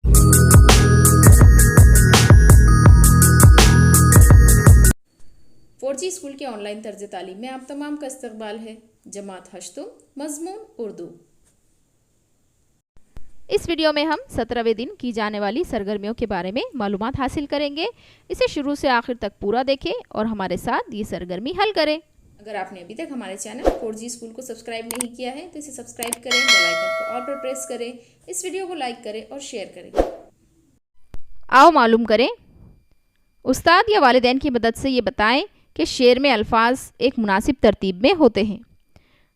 4G school के online तर्ज तालीम में आप तमाम का इस्तकबाल है। जमात हश्तुम मज़मून उर्दू। इस वीडियो में हम 17वें दिन की जाने वाली सरगर्मियों के बारे में मालूमात हासिल करेंगे। इसे शुरू से आखिर तक पूरा देखें और हमारे साथ ये सरगर्मी हल करें। अगर आपने अभी तक हमारे चैनल 4G स्कूल को सब्सक्राइब नहीं किया है तो इसे सब्सक्राइब करें, बेल आइकन को ऑल पर प्रेस करें, इस वीडियो को लाइक करें और शेयर करें। आओ मालूम करें। उस्ताद या वालिदैन की मदद से ये बताएं कि शेर में अल्फाज एक मुनासिब तरतीब में होते हैं।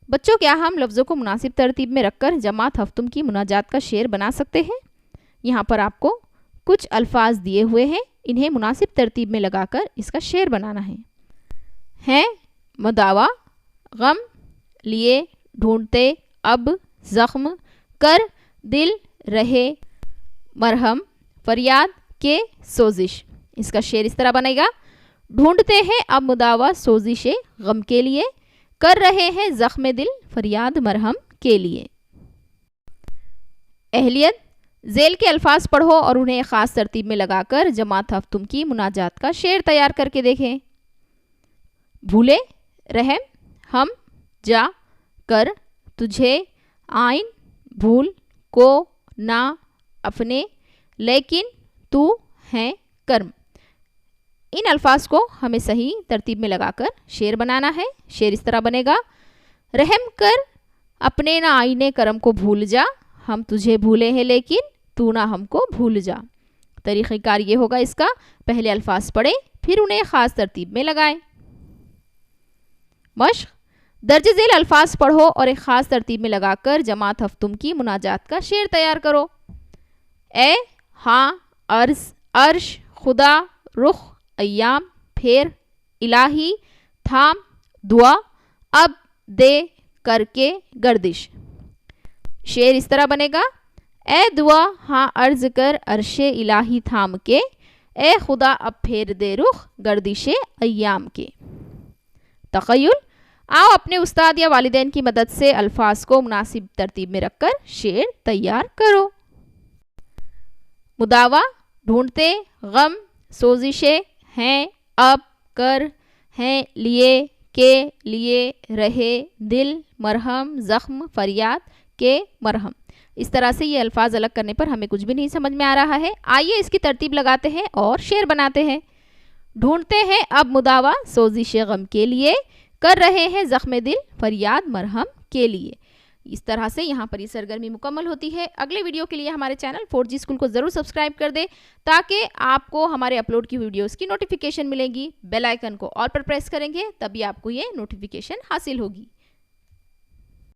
बच्चों, क्या हम लफ्ज़ों को मुनासिब तरतीब में रखकर जमात हफ्तुम की मुनाजात का शेर बना सकते हैं? यहाँ पर आपको कुछ अल्फाज दिए हुए हैं, इन्हें मुनासिब तरतीब में लगाकर इसका शेर बनाना है। हैं मदावा, गम, लिए, ढूंढते, अब, ज़ख्म, कर, दिल, रहे, मरहम, फरियाद, के, सोजिश। इसका शेर इस तरह बनेगा। ढूंढते हैं अब मुदावा सोजिशे गम के लिए, कर रहे हैं ज़ख्म दिल फरियाद मरहम के लिए। अहलियत, ज़ेल के अल्फाज पढ़ो और उन्हें ख़ास तरतीब में लगाकर जमात हफ्तुम की मुनाजात का शेर तैयार करके देखें। भूले, रहम, हम, जा, कर, तुझे, आइन, भूल, को, ना, अपने, लेकिन, तू, हैं, कर्म। इन अल्फाज को हमें सही तरतीब में लगाकर शेर बनाना है। शेर इस तरह बनेगा। रहम कर अपने ना आईने करम को भूल जा, हम तुझे भूले हैं लेकिन तू ना हमको भूल जा। तरीक़ेकार ये होगा इसका, पहले अल्फाज पढ़ें फिर उन्हें ख़ास तरतीब में लगाएं। मश्क, दर्ज झेल अल्फाज पढ़ो और एक ख़ास तरतीब में लगाकर जमात हफ्तुम की मुनाजात का शेर तैयार करो। ए, हाँ, अर्ज़, अर्श, खुदा, रुख, अय्याम, फेर, इलाही, थाम, दुआ, अब, दे, करके, गर्दिश। शेर इस तरह बनेगा। ए दुआ हाँ अर्ज कर अरशे इलाही थाम के, ए खुदा अब फेर दे रुख गर्दिशे अय्याम के। तख़य्युल, आओ अपने उस्ताद या वालिदैन की मदद से अल्फाज को मुनासिब तरतीब में रखकर शेर तैयार करो। मुदावा, ढूंढते, गम, सोजिशे, हैं, अब, कर, हैं, लिए, के, लिए, रहे, दिल, मरहम, ज़ख्म, फरियाद, के, मरहम। इस तरह से ये अल्फाज अलग करने पर हमें कुछ भी नहीं समझ में आ रहा है। आइए इसकी तरतीब लगाते हैं और शेर बनाते हैं। ढूंढते हैं अब मुदावा सोजिशे गम के लिए, कर रहे हैं ज़ख्म दिल फरियाद मरहम के लिए। इस तरह से यहाँ पर ये सरगर्मी मुकम्मल होती है। अगले वीडियो के लिए हमारे चैनल 4G स्कूल को ज़रूर सब्सक्राइब कर दें ताकि आपको हमारे अपलोड की वीडियोस की नोटिफिकेशन मिलेगी। बेल आइकन को ऑल पर प्रेस करेंगे तभी आपको ये नोटिफिकेशन हासिल होगी।